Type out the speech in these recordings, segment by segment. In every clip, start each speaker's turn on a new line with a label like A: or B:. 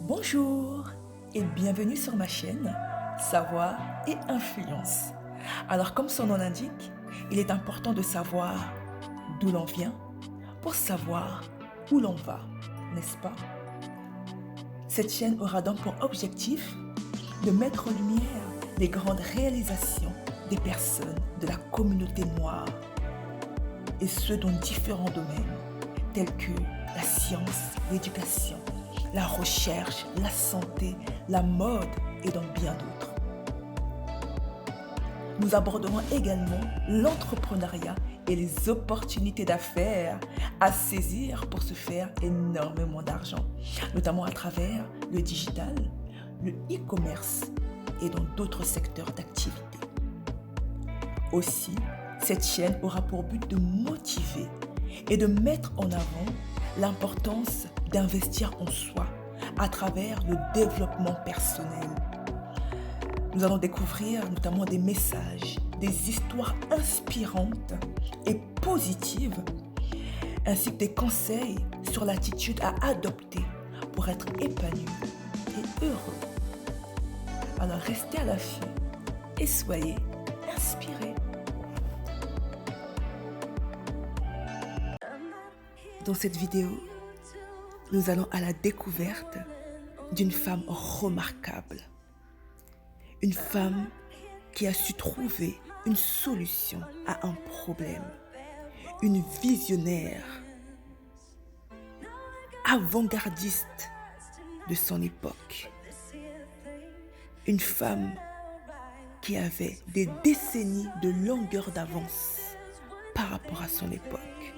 A: Bonjour et bienvenue sur ma chaîne Savoir et Influence. Alors comme son nom l'indique, il est important de savoir d'où l'on vient pour savoir où l'on va, n'est-ce pas? Cette chaîne aura donc pour objectif de mettre en lumière les grandes réalisations des personnes de la communauté noire et ce dans différents domaines tels que la science, l'éducation, la recherche, la santé, la mode et dans bien d'autres. Nous aborderons également l'entrepreneuriat et les opportunités d'affaires à saisir pour se faire énormément d'argent, notamment à travers le digital, le e-commerce et dans d'autres secteurs d'activité. Aussi, cette chaîne aura pour but de motiver et de mettre en avant l'importance d'investir en soi à travers le développement personnel. Nous allons découvrir notamment des messages, des histoires inspirantes et positives, ainsi que des conseils sur l'attitude à adopter pour être épanoui et heureux. Alors restez à l'affût et soyez inspirés. Dans cette vidéo, nous allons à la découverte d'une femme remarquable. Une femme qui a su trouver une solution à un problème. Une visionnaire, avant-gardiste de son époque. Une femme qui avait des décennies de longueur d'avance par rapport à son époque.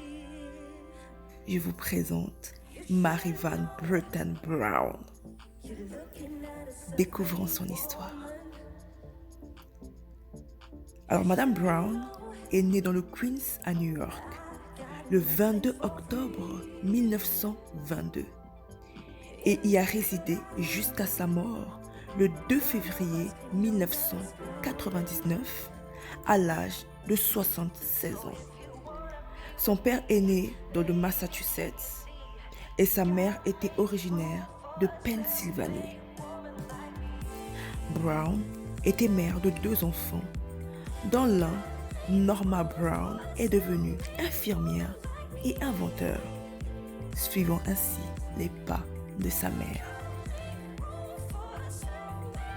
A: Je vous présente Mary Van Britten Brown. Découvrons son histoire. Alors, Madame Brown est née dans le Queens à New York le 22 octobre 1922 et y a résidé jusqu'à sa mort le 2 février 1999 à l'âge de 76 ans. Son père est né dans le Massachusetts et sa mère était originaire de Pennsylvanie. Brown était mère de 2 enfants. Dans l'un, Norma Brown est devenue infirmière et inventeur, suivant ainsi les pas de sa mère.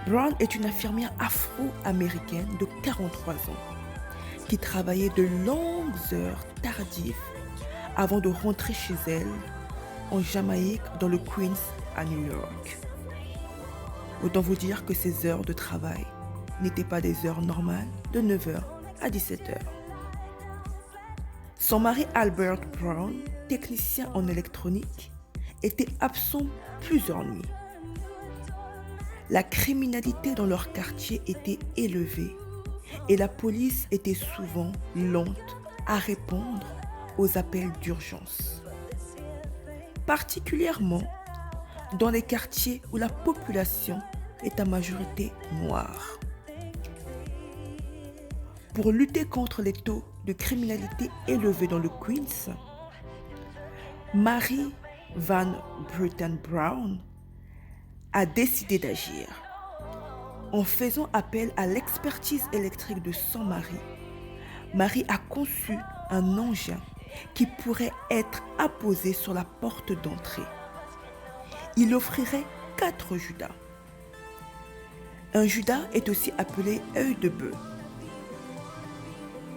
A: Brown est une infirmière afro-américaine de 43 ans qui travaillait de longues heures tardives avant de rentrer chez elle en Jamaïque dans le Queens à New York. Autant vous dire que ces heures de travail n'étaient pas des heures normales de 9h à 17h. Son mari Albert Brown, technicien en électronique, était absent plusieurs nuits. La criminalité dans leur quartier était élevée et la police était souvent lente à répondre aux appels d'urgence. Particulièrement dans les quartiers où la population est à majorité noire. Pour lutter contre les taux de criminalité élevés dans le Queens, Mary Van Britten Brown a décidé d'agir. En faisant appel à l'expertise électrique de son mari, Mary a conçu un engin qui pourrait être apposé sur la porte d'entrée. Il offrirait 4 Judas. Un Judas est aussi appelé œil de bœuf.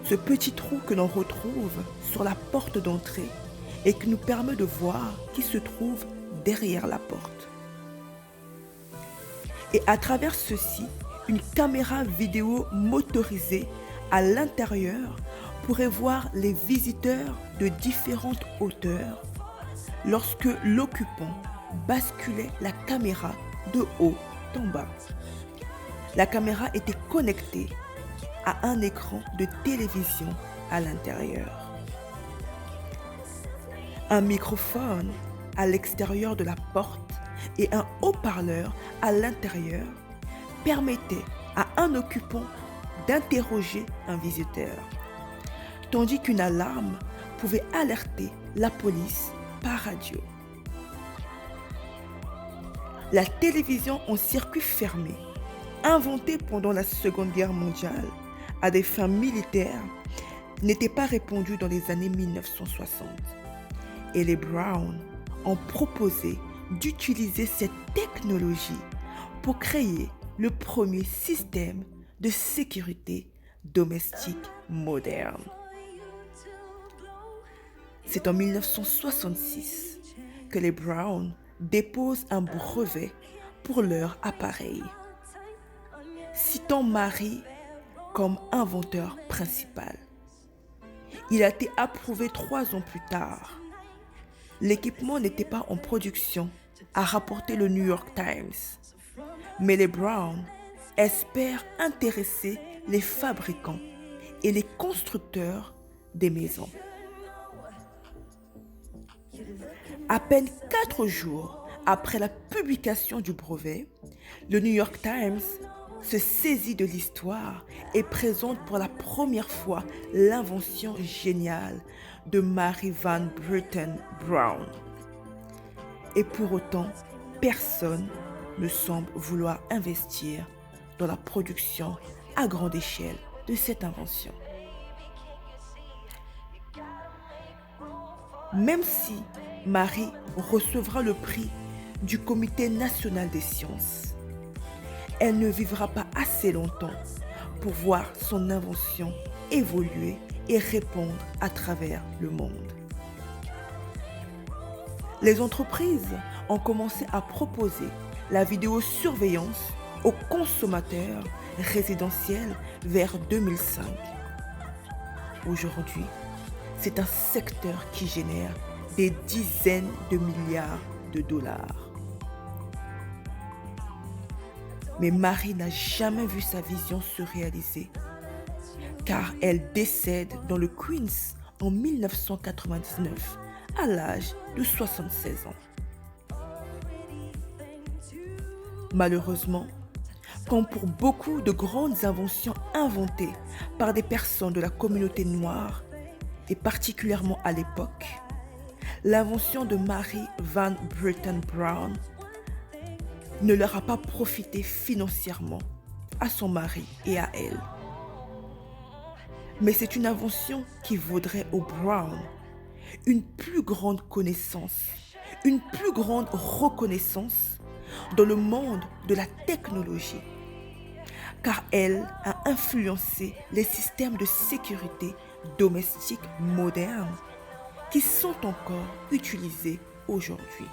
A: Ce petit trou que l'on retrouve sur la porte d'entrée et qui nous permet de voir qui se trouve derrière la porte. Et à travers ceci, une caméra vidéo motorisée à l'intérieur pourrait voir les visiteurs de différentes hauteurs lorsque l'occupant basculait la caméra de haut en bas. La caméra était connectée à un écran de télévision à l'intérieur. Un microphone à l'extérieur de la porte et un haut-parleur à l'intérieur permettaient à un occupant d'interroger un visiteur, tandis qu'une alarme pouvait alerter la police par radio. La télévision en circuit fermé, inventée pendant la Seconde Guerre mondiale à des fins militaires, n'était pas répandue dans les années 1960. Et les Brown ont proposé d'utiliser cette technologie pour créer le premier système de sécurité domestique moderne. C'est en 1966 que les Brown déposent un brevet pour leur appareil, citant Marie comme inventeur principal. Il a été approuvé 3 ans plus tard. L'équipement n'était pas en production, a rapporté le New York Times. Mais les Brown espèrent intéresser les fabricants et les constructeurs des maisons. À peine 4 jours après la publication du brevet, le New York Times se saisit de l'histoire et présente pour la première fois l'invention géniale de Mary Van Britten Brown. Et pour autant, personne ne semble vouloir investir dans la production à grande échelle de cette invention. Même si Marie recevra le prix du Comité national des sciences, elle ne vivra pas assez longtemps pour voir son invention évoluer et répandre à travers le monde. Les entreprises ont commencé à proposer la vidéosurveillance aux consommateurs résidentiels vers 2005. Aujourd'hui, c'est un secteur qui génère des dizaines de milliards de dollars. Mais Marie n'a jamais vu sa vision se réaliser, car elle décède dans le Queens en 1999 à l'âge de 76 ans. Malheureusement, comme pour beaucoup de grandes inventions inventées par des personnes de la communauté noire, et particulièrement à l'époque, l'invention de Mary Van Britten Brown ne leur a pas profité financièrement à son mari et à elle. Mais c'est une invention qui vaudrait aux Brown une plus grande connaissance, une plus grande reconnaissance dans le monde de la technologie, car elle a influencé les systèmes de sécurité domestiques modernes qui sont encore utilisés aujourd'hui.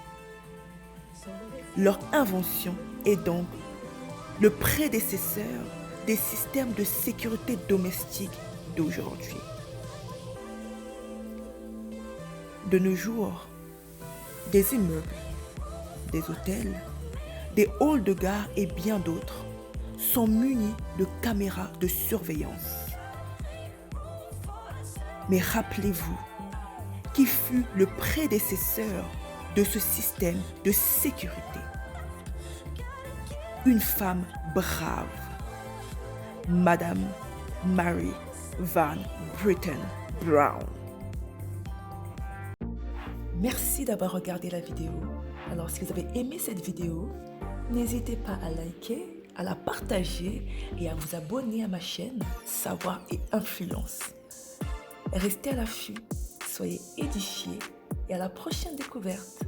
A: Leur invention est donc le prédécesseur des systèmes de sécurité domestique d'aujourd'hui. De nos jours, des immeubles, des hôtels, des halls de gare et bien d'autres sont munis de caméras de surveillance. Mais rappelez-vous, qui fut le prédécesseur de ce système de sécurité? Une femme brave, Madame Mary Van Britten Brown. Merci d'avoir regardé la vidéo. Alors, si vous avez aimé cette vidéo, n'hésitez pas à liker, à la partager et à vous abonner à ma chaîne Savoir et Influence. Restez à l'affût, soyez édifiés et à la prochaine découverte.